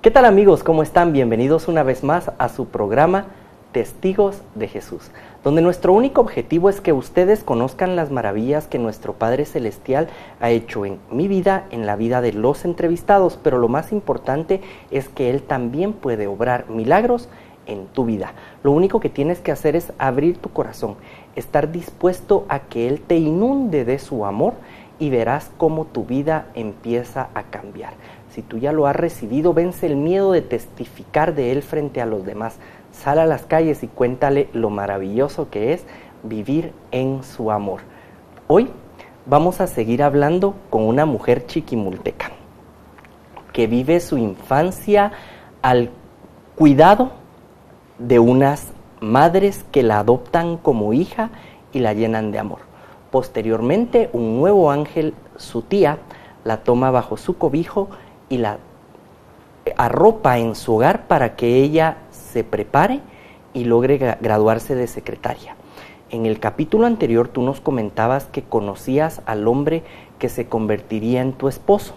¿Qué tal amigos? ¿Cómo están? Bienvenidos una vez más a su programa Testigos de Jesús, donde nuestro único objetivo es que ustedes conozcan las maravillas que nuestro Padre Celestial ha hecho en mi vida, en la vida de los entrevistados, pero lo más importante es que Él también puede obrar milagros en tu vida. Lo único que tienes que hacer es abrir tu corazón, estar dispuesto a que Él te inunde de su amor y verás cómo tu vida empieza a cambiar. Si tú ya lo has recibido, vence el miedo de testificar de Él frente a los demás. Sal a las calles y cuéntale lo maravilloso que es vivir en su amor. Hoy vamos a seguir hablando con una mujer chiquimulteca que vive su infancia al cuidado de unas madres que la adoptan como hija y la llenan de amor. Posteriormente, un nuevo ángel, su tía, la toma bajo su cobijo y la arropa en su hogar para que ella se prepare y logre graduarse de secretaria. En el capítulo anterior tú nos comentabas que conocías al hombre que se convertiría en tu esposo.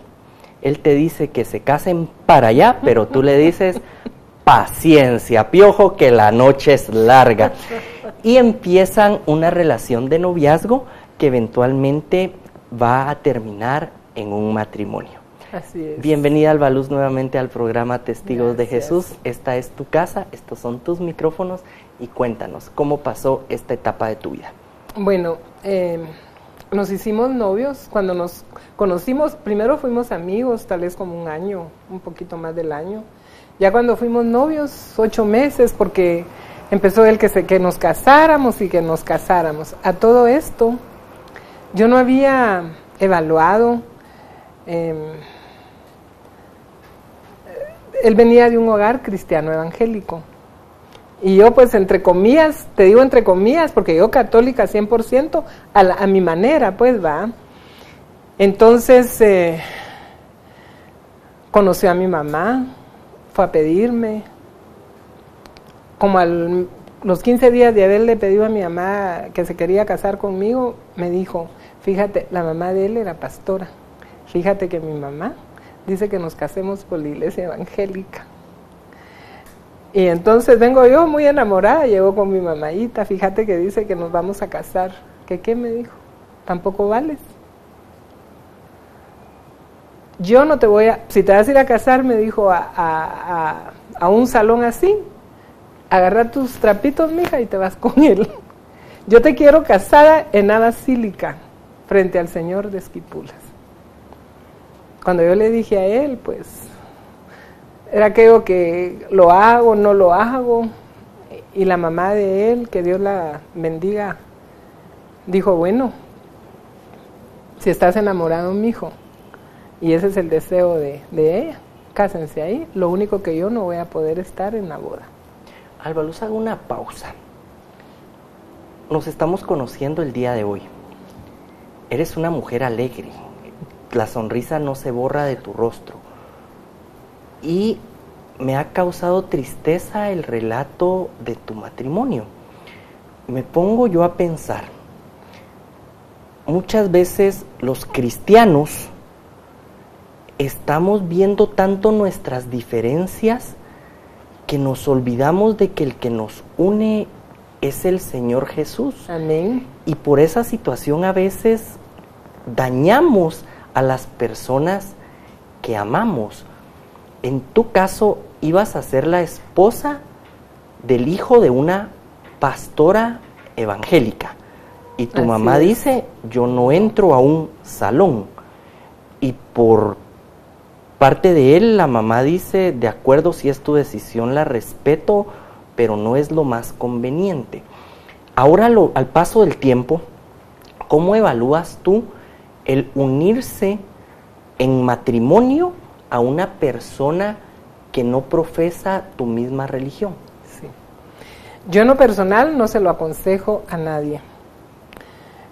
Él te dice que se casen para allá, pero tú le dices, paciencia, piojo, que la noche es larga. Y empiezan una relación de noviazgo que eventualmente va a terminar en un matrimonio. Así es. Bienvenida, Alba Luz, nuevamente al programa Testigos de Jesús. Esta es tu casa, estos son tus micrófonos y cuéntanos, ¿cómo pasó esta etapa de tu vida? Bueno, nos hicimos novios. Cuando nos conocimos, primero fuimos amigos, tal vez como un año, un poquito más del año. Ya cuando fuimos novios, 8 meses, porque empezó él que nos casáramos y que nos casáramos. A todo esto, yo no había evaluado. Él venía de un hogar cristiano evangélico y yo pues entre comillas, te digo entre comillas porque yo católica 100% a mi manera pues va. Entonces conoció a mi mamá, fue a pedirme, como los 15 días de haberle pedido a mi mamá que se quería casar conmigo, me dijo, fíjate, la mamá de él era pastora, fíjate que mi mamá dice que nos casemos por la iglesia evangélica. Y entonces vengo yo muy enamorada, llego con mi mamáita, fíjate que dice que nos vamos a casar. ¿Qué me dijo? Tampoco vales. Yo no te voy a, si te vas a ir a casar, me dijo, a un salón así, agarra tus trapitos, mija, y te vas con él. Yo te quiero casada en la basílica, frente al Señor de Esquipulas. Cuando yo le dije a él, pues, era aquello que lo hago, no lo hago, y la mamá de él, que Dios la bendiga, dijo, bueno, si estás enamorado, mijo, y ese es el deseo de ella, cásense ahí, lo único que yo no voy a poder estar en la boda. Alba Luz, hago una pausa. Nos estamos conociendo el día de hoy. Eres una mujer alegre. La sonrisa no se borra de tu rostro. Y me ha causado tristeza el relato de tu matrimonio. Me pongo yo a pensar, muchas veces los cristianos estamos viendo tanto nuestras diferencias que nos olvidamos de que el que nos une es el Señor Jesús. Amén. Y por esa situación a veces dañamos a las personas que amamos. En tu caso, ibas a ser la esposa del hijo de una pastora evangélica. Y tu mamá dice, yo no entro a un salón. Y por parte de él, la mamá dice, de acuerdo, si es tu decisión, la respeto, pero no es lo más conveniente. Ahora, al paso del tiempo, ¿cómo evalúas tú el unirse en matrimonio a una persona que no profesa tu misma religión? Sí. Yo en lo personal no se lo aconsejo a nadie.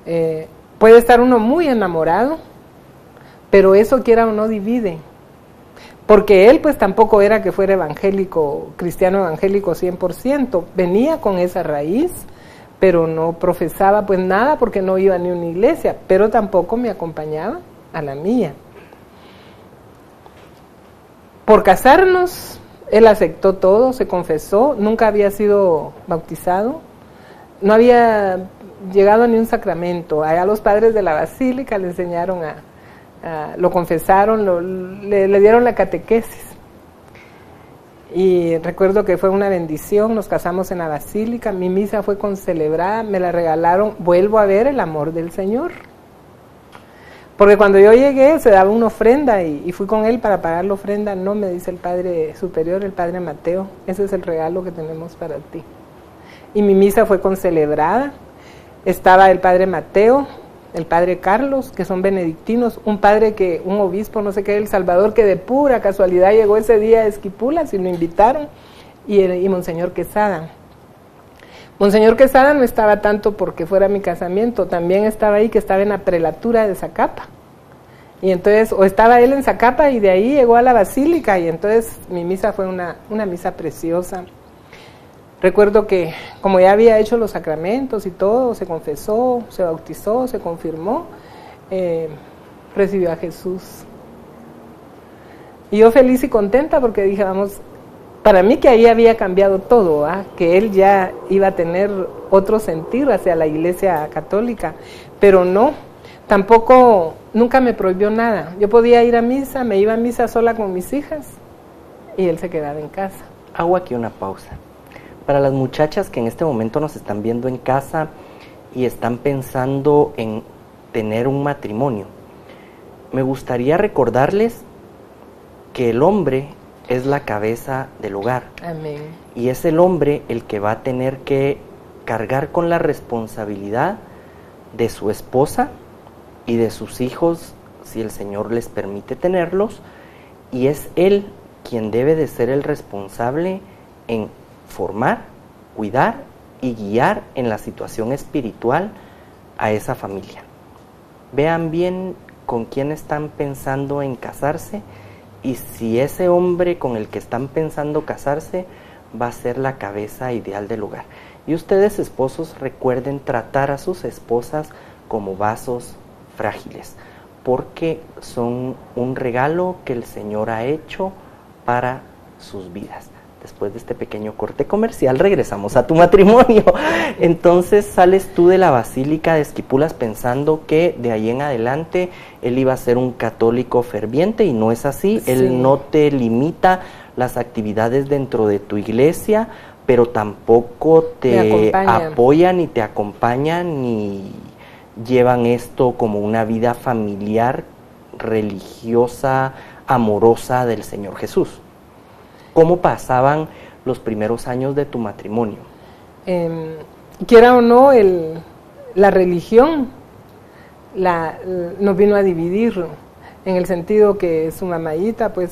Puede estar uno muy enamorado, pero eso quiera o no divide. Porque él pues tampoco era que fuera evangélico, cristiano evangélico 100%, venía con esa raíz, pero no profesaba pues nada porque no iba ni a una iglesia, pero tampoco me acompañaba a la mía. por casarnos, él aceptó todo, se confesó, nunca había sido bautizado, no había llegado ni un sacramento. Allá los padres de la basílica le enseñaron lo confesaron, le dieron la catequesis. Y recuerdo que fue una bendición, nos casamos en la basílica, mi misa fue concelebrada, me la regalaron, vuelvo a ver el amor del Señor. Porque cuando yo llegué se daba una ofrenda y fui con él para pagar la ofrenda. No, me dice el Padre Superior, el Padre Mateo, ese es el regalo que tenemos para ti. Y mi misa fue concelebrada, estaba el Padre Mateo, el Padre Carlos, que son benedictinos, un obispo, no sé qué, El Salvador, que de pura casualidad llegó ese día a Esquipulas y lo invitaron, y Monseñor Quesada. Monseñor Quesada no estaba tanto porque fuera mi casamiento, también estaba ahí, que estaba en la prelatura de Zacapa. Y entonces, o estaba él en Zacapa y de ahí llegó a la basílica, y entonces mi misa fue una misa preciosa. Recuerdo que como ya había hecho los sacramentos y todo, se confesó, se bautizó, se confirmó, recibió a Jesús. Y yo feliz y contenta porque dije, vamos, para mí que ahí había cambiado todo, que él ya iba a tener otro sentir hacia la Iglesia Católica, pero no, tampoco, nunca me prohibió nada. Yo podía ir a misa, me iba a misa sola con mis hijas y él se quedaba en casa. Hago aquí una pausa. Para las muchachas que en este momento nos están viendo en casa y están pensando en tener un matrimonio, me gustaría recordarles que el hombre es la cabeza del hogar. Amén. Y es el hombre el que va a tener que cargar con la responsabilidad de su esposa y de sus hijos, si el Señor les permite tenerlos, y es él quien debe de ser el responsable en formar, cuidar y guiar en la situación espiritual a esa familia. Vean bien con quién están pensando en casarse y si ese hombre con el que están pensando casarse va a ser la cabeza ideal del hogar. Y ustedes, esposos, recuerden tratar a sus esposas como vasos frágiles, porque son un regalo que el Señor ha hecho para sus vidas. Después de este pequeño corte comercial, regresamos a tu matrimonio. Entonces sales tú de la Basílica de Esquipulas pensando que de ahí en adelante él iba a ser un católico ferviente, y no es así. Sí. Él no te limita las actividades dentro de tu iglesia, pero tampoco te apoyan ni te acompañan ni llevan esto como una vida familiar, religiosa, amorosa del Señor Jesús. ¿Cómo pasaban los primeros años de tu matrimonio? Quiera o no, la religión nos vino a dividir, en el sentido que su mamayita, pues,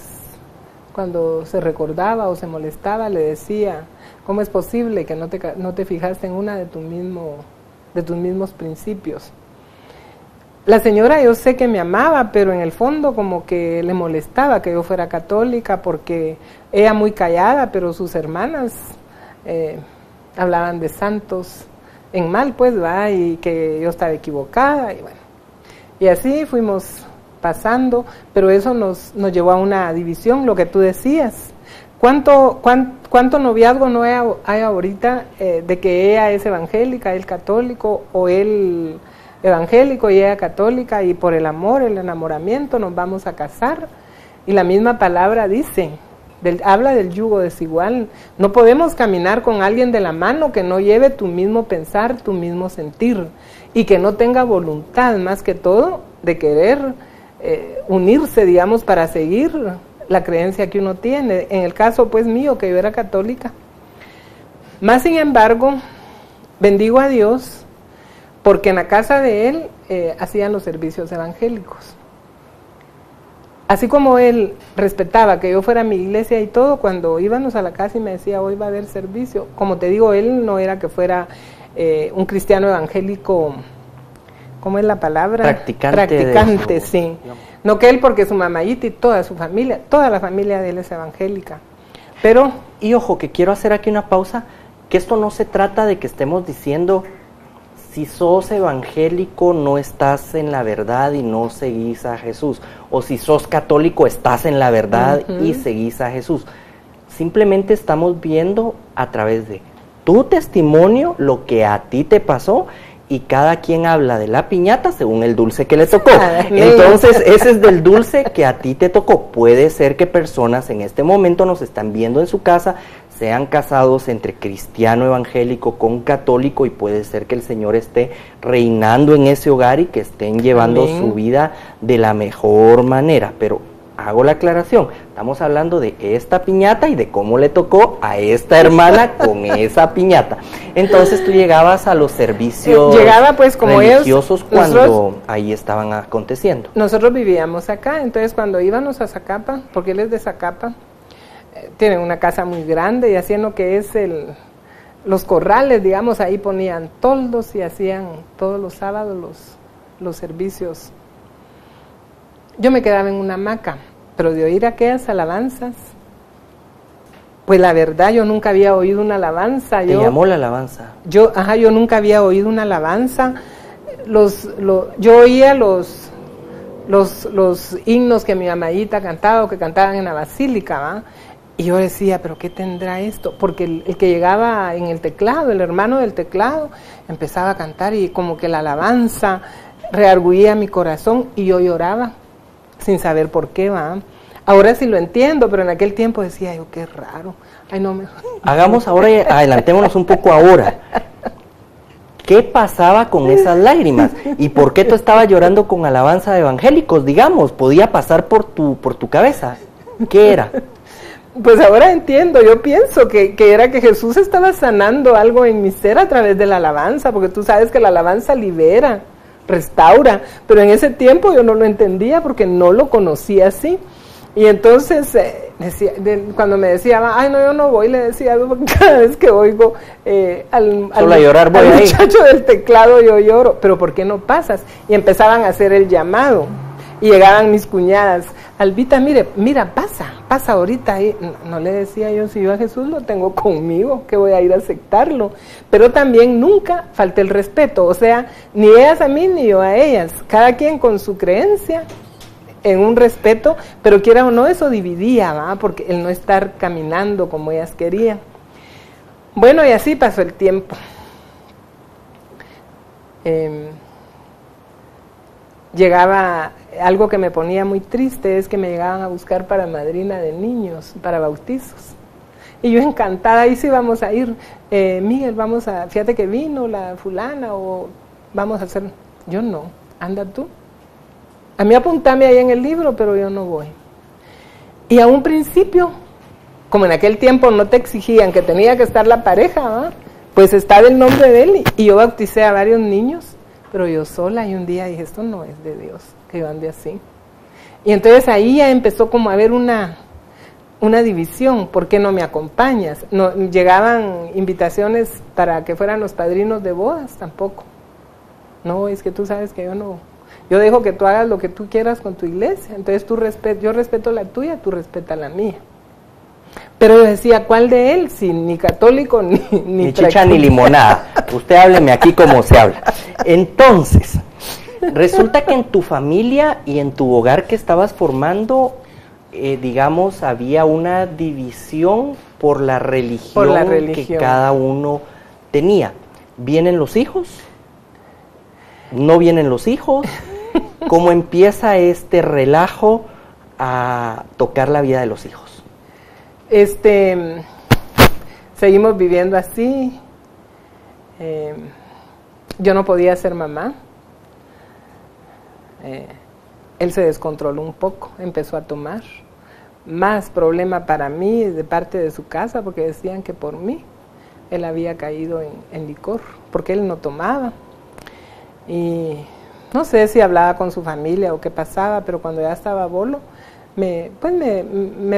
cuando se recordaba o se molestaba, le decía, ¿cómo es posible que no te fijaste en una de tus mismos principios? La señora, yo sé que me amaba, pero en el fondo como que le molestaba que yo fuera católica, porque ella muy callada, pero sus hermanas hablaban de santos en mal, pues, va, y que yo estaba equivocada, y bueno. Y así fuimos pasando, pero eso nos llevó a una división, lo que tú decías. ¿Cuánto noviazgo no hay ahorita de que ella es evangélica, él católico, o él evangélico y ella católica, y por el amor, el enamoramiento nos vamos a casar? Y la misma palabra dice, habla del yugo desigual. No podemos caminar con alguien de la mano que no lleve tu mismo pensar, tu mismo sentir, y que no tenga voluntad, más que todo, de querer unirse, digamos, para seguir la creencia que uno tiene. En el caso, pues, mío, que yo era católica. Más sin embargo, bendigo a Dios, porque en la casa de él hacían los servicios evangélicos. Así como él respetaba que yo fuera a mi iglesia y todo, cuando íbamos a la casa y me decía, hoy va a haber servicio, como te digo, él no era que fuera un cristiano evangélico, ¿cómo es la palabra? Practicante, sí. No que él, porque su mamayita y toda su familia, toda la familia de él es evangélica. Pero, y ojo, que quiero hacer aquí una pausa, que esto no se trata de que estemos diciendo, si sos evangélico no estás en la verdad y no seguís a Jesús, o si sos católico estás en la verdad y seguís a Jesús. Simplemente estamos viendo a través de tu testimonio lo que a ti te pasó, y cada quien habla de la piñata según el dulce que le tocó. Entonces, ese es del dulce que a ti te tocó. Puede ser que personas en este momento nos están viendo en su casa, sean casados entre cristiano evangélico con católico, y puede ser que el Señor esté reinando en ese hogar y que estén llevando su vida de la mejor manera. Pero hago la aclaración, estamos hablando de esta piñata y de cómo le tocó a esta hermana con esa piñata. Entonces tú llegabas a los servicios pues, como religiosos ellos, cuando nosotros, ahí estaban aconteciendo. Nosotros vivíamos acá, entonces cuando íbamos a Zacapa, porque él es de Zacapa, tienen una casa muy grande y hacían lo que es los corrales, digamos, ahí ponían toldos y hacían todos los sábados los servicios. Yo me quedaba en una hamaca, pero de oír aquellas alabanzas, pues la verdad yo nunca había oído una alabanza. ¿Te llamó la alabanza? Yo nunca había oído una alabanza. Yo oía los himnos que mi mamayita cantaba o que cantaban en la basílica, ¿va? Y yo decía, ¿pero qué tendrá esto? Porque el que llegaba en el teclado, el hermano del teclado, empezaba a cantar y como que la alabanza reargüía mi corazón y yo lloraba sin saber por qué, va. Ahora sí lo entiendo, pero en aquel tiempo decía yo, qué raro. Ay, no me... Hagamos ahora, adelantémonos un poco ahora. ¿Qué pasaba con esas lágrimas? ¿Y por qué tú estabas llorando con alabanza de evangélicos, digamos? ¿Podía pasar por tu cabeza? ¿Qué era? Pues ahora entiendo, yo pienso que era que Jesús estaba sanando algo en mi ser a través de la alabanza, porque tú sabes que la alabanza libera, restaura, pero en ese tiempo yo no lo entendía porque no lo conocía así. Y entonces cuando me decía, ay no, yo no voy, le decía, porque cada vez que oigo al muchacho del teclado yo lloro, pero ¿por qué no pasas? Y empezaban a hacer el llamado. Y llegaban mis cuñadas, Albita, mira, pasa ahorita. Y no le decía yo, si yo a Jesús lo tengo conmigo, que voy a ir a aceptarlo. Pero también nunca falté el respeto, o sea, ni ellas a mí ni yo a ellas. Cada quien con su creencia, en un respeto, pero quiera o no, eso dividía, ¿va? Porque el no estar caminando como ellas querían. Bueno, y así pasó el tiempo. Llegaba, algo que me ponía muy triste es que me llegaban a buscar para madrina de niños, para bautizos. Y yo encantada, ahí sí vamos a ir, Miguel, fíjate que vino la fulana, o vamos a hacer, yo no, anda tú. A mí apuntame ahí en el libro, pero yo no voy. Y a un principio, como en aquel tiempo no te exigían que tenía que estar la pareja, ¿va? Pues estaba el nombre de él y yo bauticé a varios niños, pero yo sola, y un día dije, esto no es de Dios, que yo ande así. Y entonces ahí ya empezó como a haber una división, ¿por qué no me acompañas? No, llegaban invitaciones para que fueran los padrinos de bodas, tampoco. No, es que tú sabes que yo no, yo dejo que tú hagas lo que tú quieras con tu iglesia, entonces yo respeto la tuya, tú respetas la mía. Pero yo decía, ¿cuál de él? Si ni católico, ni chicha, ni limonada. Usted hábleme aquí como se habla. Entonces, resulta que en tu familia y en tu hogar que estabas formando, digamos, había una división por la religión que cada uno tenía. ¿Vienen los hijos? ¿No vienen los hijos? ¿Cómo empieza este relajo a tocar la vida de los hijos? Seguimos viviendo así. Yo no podía ser mamá. Él se descontroló un poco, empezó a tomar. Más problema para mí de parte de su casa, porque decían que por mí él había caído en licor, porque él no tomaba. Y no sé si hablaba con su familia o qué pasaba, pero cuando ya estaba bolo, me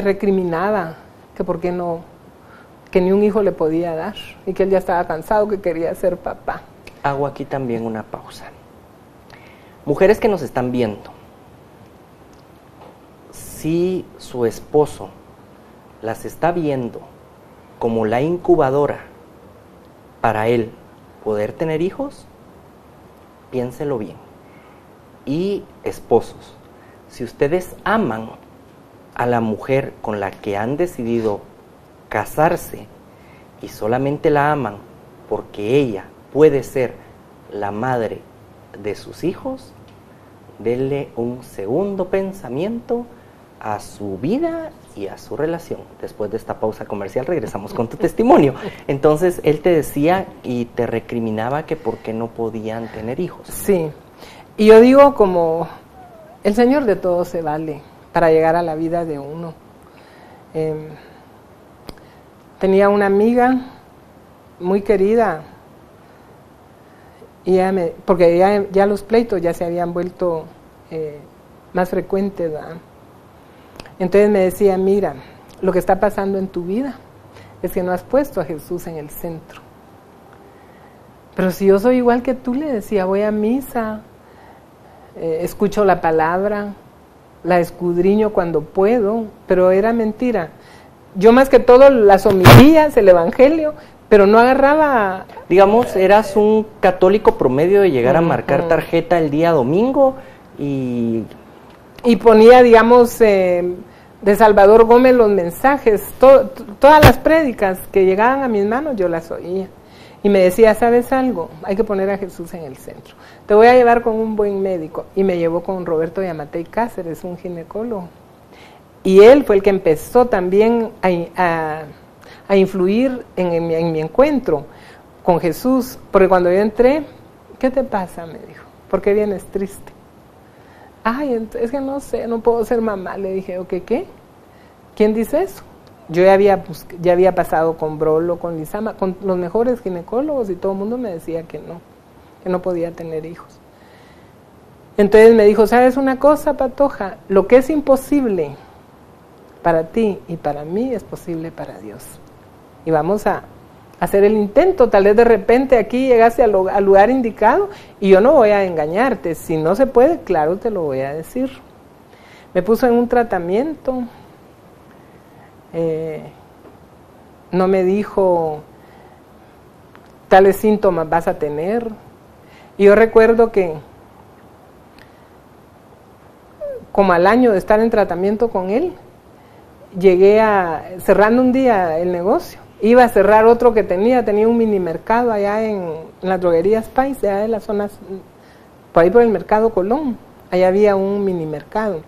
recriminaba que por qué no, que ni un hijo le podía dar, y que él ya estaba cansado, que quería ser papá. Hago aquí también una pausa. Mujeres que nos están viendo, si su esposo las está viendo como la incubadora para él poder tener hijos, piénselo bien. Y esposos, si ustedes aman a la mujer con la que han decidido casarse y solamente la aman porque ella puede ser la madre de sus hijos, denle un segundo pensamiento a su vida y a su relación. Después de esta pausa comercial regresamos con tu testimonio. Entonces él te decía y te recriminaba que por qué no podían tener hijos. Sí, y yo digo, como el Señor de todo se vale para llegar a la vida de uno. Tenía una amiga muy querida, y porque ya los pleitos ya se habían vuelto más frecuentes, ¿verdad? Entonces me decía, mira, lo que está pasando en tu vida es que no has puesto a Jesús en el centro. Pero si yo soy igual que tú, le decía, voy a misa, escucho la palabra, la escudriño cuando puedo, pero era mentira. Yo más que todo las homilías, el evangelio, pero no agarraba... Digamos, eras un católico promedio de llegar a marcar tarjeta el día domingo y ponía, digamos, de Salvador Gómez los mensajes, todas las prédicas que llegaban a mis manos yo las oía. Y me decía, ¿sabes algo? Hay que poner a Jesús en el centro. Te voy a llevar con un buen médico. Y me llevó con Roberto Yamatei Cáceres, un ginecólogo. Y él fue el que empezó también a influir en mi encuentro con Jesús. Porque cuando yo entré, ¿qué te pasa? Me dijo. ¿Por qué vienes triste? Ay, es que no sé, no puedo ser mamá. Le dije, ¿ok, qué? ¿Quién dice eso? Yo ya había pasado con Brolo, con Lizama, con los mejores ginecólogos, y todo el mundo me decía que no podía tener hijos. Entonces me dijo, ¿sabes una cosa, Patoja? Lo que es imposible para ti y para mí es posible para Dios. Y vamos a hacer el intento. Tal vez de repente aquí llegaste al lugar indicado y yo no voy a engañarte. Si no se puede, claro, te lo voy a decir. Me puso en un tratamiento. No me dijo tales síntomas vas a tener. Y yo recuerdo que como al año de estar en tratamiento con él, llegué cerrando un día el negocio, iba a cerrar otro que tenía un mini mercado allá en las droguerías Pais, allá de las zonas, por ahí por el mercado Colón, allá había un mini mercado,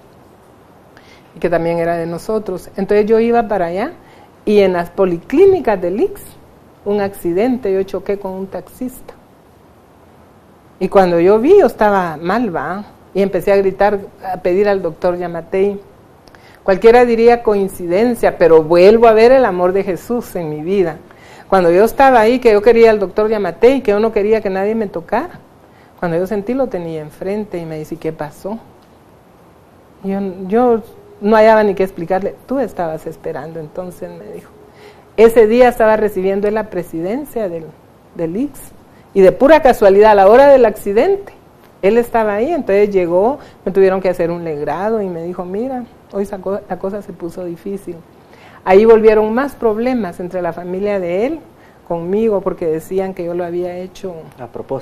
que también era de nosotros. Entonces yo iba para allá y en las policlínicas del IX, un accidente, yo choqué con un taxista. Y cuando yo vi, yo estaba mal, y empecé a gritar, a pedir al doctor Yamatei. Cualquiera diría coincidencia, pero vuelvo a ver el amor de Jesús en mi vida. Cuando yo estaba ahí, que yo quería al doctor Yamatei, que yo no quería que nadie me tocara, cuando yo sentí lo tenía enfrente y me dice, ¿qué pasó? Y yo no hallaba ni qué explicarle. Tú estabas esperando, entonces me dijo. Ese día estaba recibiendo la presidencia del IX, y de pura casualidad, a la hora del accidente, él estaba ahí. Entonces llegó, me tuvieron que hacer un legrado y me dijo, mira, hoy la cosa se puso difícil. Ahí volvieron más problemas entre la familia de él conmigo, porque decían que yo lo había hecho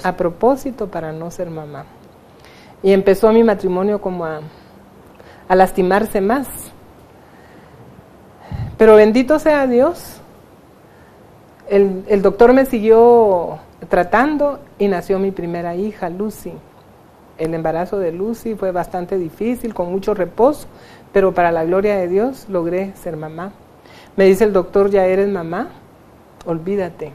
a propósito para no ser mamá. Y empezó mi matrimonio como a lastimarse más. Pero bendito sea Dios, el doctor me siguió tratando y nació mi primera hija, Lucy. El embarazo de Lucy fue bastante difícil, con mucho reposo, pero para la gloria de Dios logré ser mamá. Me dice el doctor, ¿ya eres mamá? Olvídate,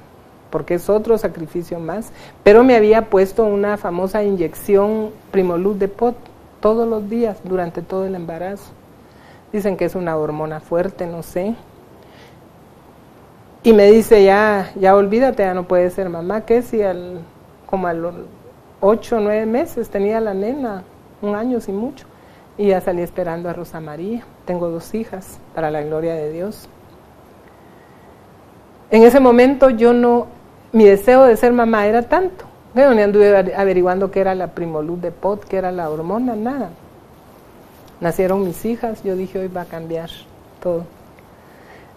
porque es otro sacrificio más. Pero me había puesto una famosa inyección Primolud de Pot todos los días durante todo el embarazo. Dicen que es una hormona fuerte, no sé. Y me dice, ya olvídate, ya no puedes ser mamá. ¿Qué si como a los 8 o 9 meses tenía la nena, 1 año sin mucho, y ya salí esperando a Rosa María? Tengo 2 hijas, para la gloria de Dios. En ese momento mi deseo de ser mamá era tanto, que no anduve averiguando qué era la Primolud de Pot, qué era la hormona, nada. Nacieron mis hijas, yo dije, hoy va a cambiar todo.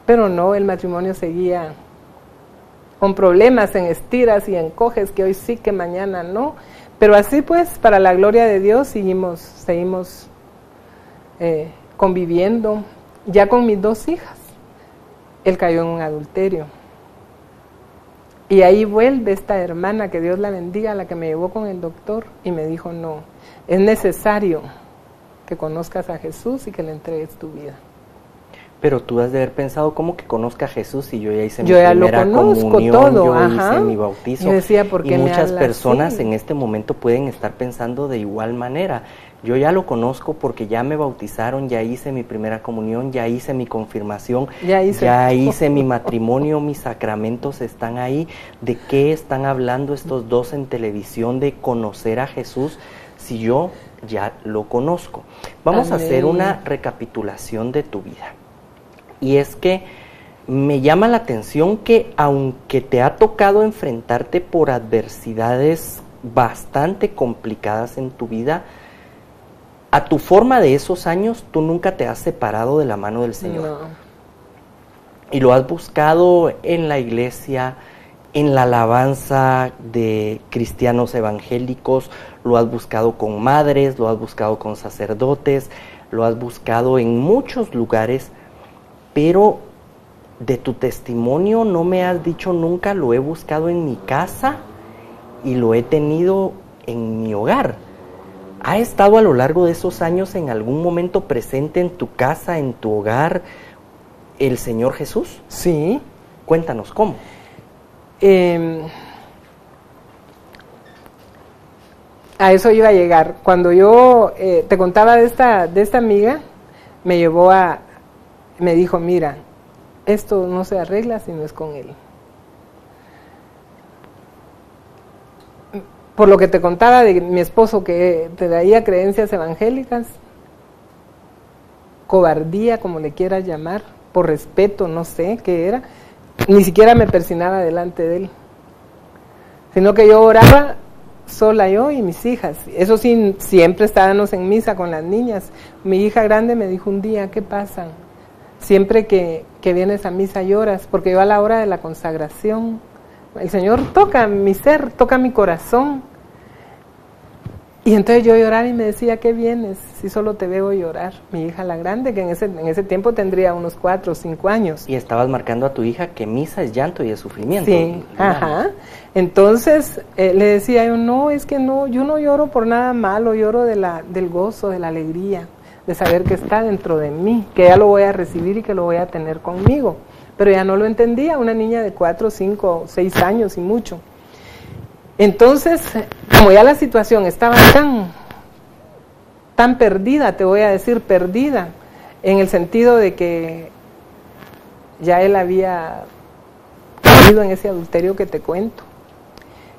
Pero no, el matrimonio seguía con problemas, en estiras y encoges, que hoy sí, que mañana no. Pero así pues, para la gloria de Dios, seguimos conviviendo. Ya con mis 2 hijas, él cayó en un adulterio. Y ahí vuelve esta hermana, que Dios la bendiga, la que me llevó con el doctor, y me dijo, no, es necesario que conozcas a Jesús y que le entregues tu vida. Pero tú has de haber pensado, ¿cómo que conozca a Jesús? Y yo ya hice mi ya primera comunión, todo, yo ajá. hice mi bautizo. Yo decía, ¿por qué y muchas me personas así? en este momento pueden estar pensando de igual manera. Yo ya lo conozco porque ya me bautizaron, ya hice mi primera comunión, ya hice mi confirmación, ya hice mi matrimonio, mis sacramentos están ahí. ¿De qué están hablando estos 2 en televisión de conocer a Jesús si yo ya lo conozco? Vamos a hacer una recapitulación de tu vida. Y es que me llama la atención que aunque te ha tocado enfrentarte por adversidades bastante complicadas en tu vida, a tu forma de esos años, tú nunca te has separado de la mano del Señor. No. Y lo has buscado en la iglesia, en la alabanza de cristianos evangélicos, lo has buscado con madres, lo has buscado con sacerdotes, lo has buscado en muchos lugares, pero de tu testimonio no me has dicho nunca, lo he buscado en mi casa y lo he tenido en mi hogar. ¿Ha estado a lo largo de esos años en algún momento presente en tu casa, en tu hogar, el Señor Jesús? Sí. Cuéntanos, ¿cómo? A eso iba a llegar. Cuando yo te contaba de esta amiga, me dijo, mira, esto no se arregla si no es con él. Por lo que te contaba de mi esposo, que te traía creencias evangélicas, cobardía, como le quieras llamar, por respeto, no sé qué era, ni siquiera me persinaba delante de él, sino que yo oraba sola, yo y mis hijas. Eso sí, siempre estábamos en misa con las niñas. Mi hija grande me dijo un día, ¿qué pasa? Siempre que vienes a misa lloras, porque yo a la hora de la consagración, el Señor toca mi ser, toca mi corazón. Y entonces yo lloraba y me decía, ¿qué vienes? Si solo te veo llorar. Mi hija la grande, que en ese tiempo tendría unos 4 o 5 años. Y estabas marcando a tu hija que misa es llanto y es sufrimiento. Sí, ajá. Entonces le decía yo, no, es que no, yo no lloro por nada malo, lloro del gozo, de la alegría, de saber que está dentro de mí, que ya lo voy a recibir y que lo voy a tener conmigo. Pero ya no lo entendía, una niña de 4, 5, 6 años y mucho. Entonces, como ya la situación estaba tan perdida, te voy a decir perdida, en el sentido de que ya él había caído en ese adulterio que te cuento,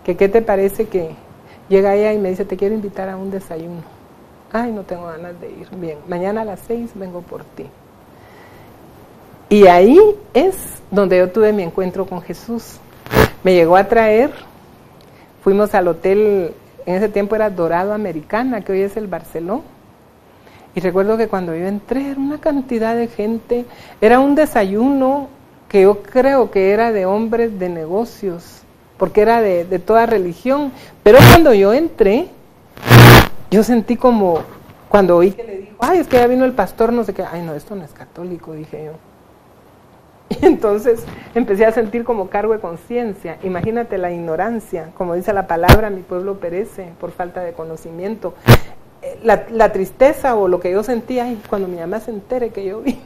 que qué te parece que llega ella y me dice, te quiero invitar a un desayuno. Ay, no tengo ganas de ir. Bien, mañana a las 6 vengo por ti. Y ahí es donde yo tuve mi encuentro con Jesús. Me llegó a traer, fuimos al hotel, en ese tiempo era Dorado Americana, que hoy es el Barceló. Y recuerdo que cuando yo entré era una cantidad de gente, era un desayuno que yo creo que era de hombres de negocios, porque era de toda religión. Pero cuando yo entré, yo sentí como, cuando oí que le dijo, ay, es que ya vino el pastor, no sé qué, ay no, esto no es católico, dije yo. Y entonces empecé a sentir como cargo de conciencia. Imagínate la ignorancia, como dice la palabra, mi pueblo perece por falta de conocimiento. La tristeza o lo que yo sentía, ay, cuando mi mamá se entere que yo vine.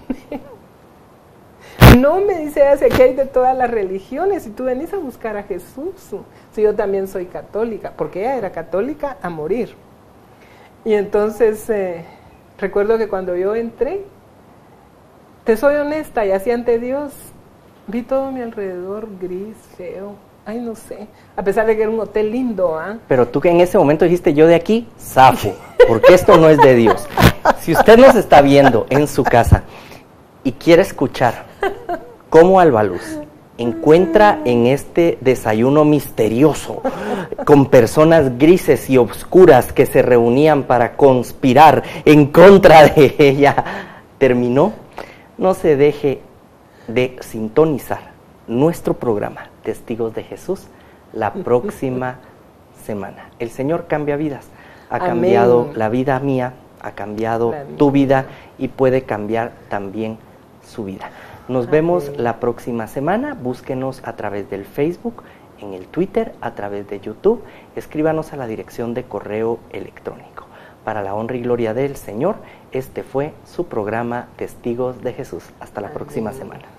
No, me dice, hace que hay de todas las religiones y tú venís a buscar a Jesús. Si yo también soy católica, porque ella era católica a morir. Y entonces recuerdo que cuando yo entré, te soy honesta y así ante Dios, vi todo a mi alrededor gris, feo, ay no sé, a pesar de que era un hotel lindo, ¿ah? Pero tú que en ese momento dijiste, yo de aquí, zafo, porque esto no es de Dios. Si usted nos está viendo en su casa y quiere escuchar cómo Alba Luz encuentra en este desayuno misterioso con personas grises y obscuras que se reunían para conspirar en contra de ella, terminó, no se deje de sintonizar nuestro programa Testigos de Jesús la próxima semana. El Señor cambia vidas. Ha Amén. cambiado la vida mía, ha cambiado La mía. tu vida y puede cambiar también su vida. Nos Amén. vemos la próxima semana. Búsquenos a través del Facebook, en el Twitter, a través de YouTube. Escríbanos a la dirección de correo electrónico. Para la honra y gloria del Señor, este fue su programa Testigos de Jesús. Hasta la próxima semana.